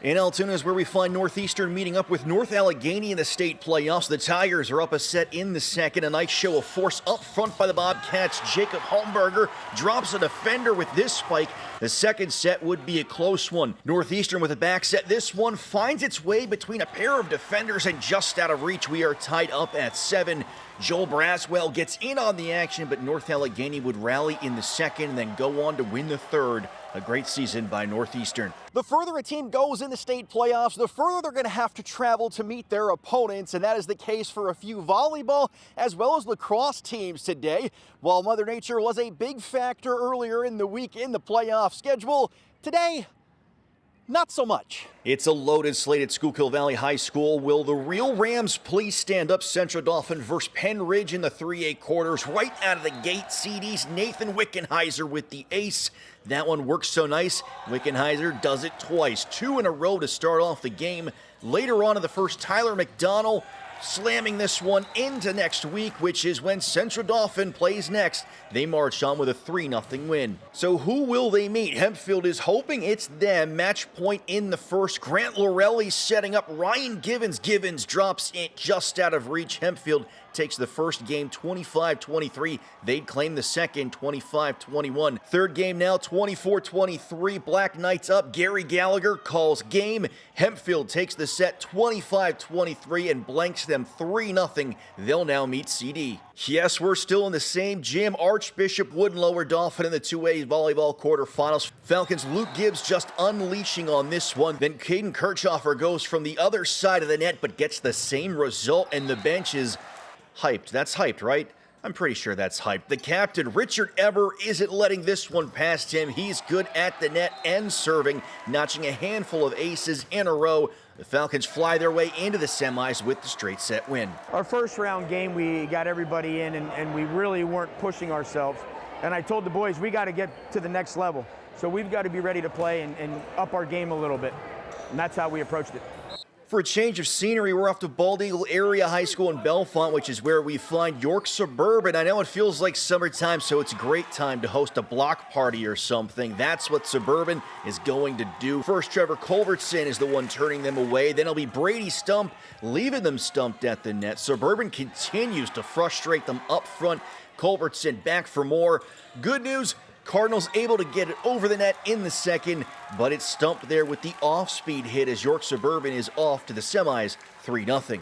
In Altoona is where we find Northeastern meeting up with North Allegheny in the state playoffs. The Tigers are up a set in the second. A nice show of force up front by the Bobcats. Jacob Holmberger drops a defender with this spike. The second set would be a close one. Northeastern with a back set. This one finds its way between a pair of defenders and just out of reach. We are tied up at 7. Joel Braswell gets in on the action, but North Allegheny would rally in the second and then go on to win the third. A great season by Northeastern. The further a team goes in the state playoffs, the further they're going to have to travel to meet their opponents, and that is the case for a few volleyball as well as lacrosse teams today. While Mother Nature was a big factor earlier in the week in the playoff schedule, today, not so much. It's a loaded slate at Schuylkill Valley High School. Will the real Rams please stand up? Central Dauphin versus Penn Ridge in the 3A quarters. Right out of the gate, CD's Nathan Wickenheiser with the ace. That one works so nice. Wickenheiser does it twice. 2 in a row to start off the game. Later on in the first, Tyler McDonald slamming this one into next week, which is when Central Dauphin plays next. They march on with a 3-0 win. So who will they meet? Hempfield is hoping it's them. Match point in the first. Grant Lorelli setting up Ryan Givens. Givens drops it just out of reach. Hempfield takes the first game 25-23. They'd claim the second 25-21. Third game now 24-23. Black Knights up. Gary Gallagher calls game. Hempfield takes the set 25-23 and blanks them 3-0. They'll now meet CD. Yes, we're still in the same gym. Archbishop wouldn't lower Dauphin in the 2A volleyball quarterfinals. Falcons' Luke Gibbs just unleashing on this one. Then Caden Kirchhoffer goes from the other side of the net but gets the same result, and the bench is hyped. That's hyped, right? I'm pretty sure that's hyped. The captain, Richard Eber, isn't letting this one past him. He's good at the net and serving, notching a handful of aces in a row. The Falcons fly their way into the semis with the straight set win. Our first round game, we got everybody in and we really weren't pushing ourselves. And I told the boys, we got to get to the next level. So we've got to be ready to play and up our game a little bit. And that's how we approached it. For a change of scenery, we're off to Bald Eagle Area High School in Bellefonte, which is where we find York Suburban. I know it feels like summertime, so it's a great time to host a block party or something. That's what Suburban is going to do. First, Trevor Culbertson is the one turning them away. Then it'll be Brady Stump, leaving them stumped at the net. Suburban continues to frustrate them up front. Culbertson back for more. Good news, Cardinals able to get it over the net in the second, but it's stumped there with the off-speed hit as York Suburban is off to the semis 3-0.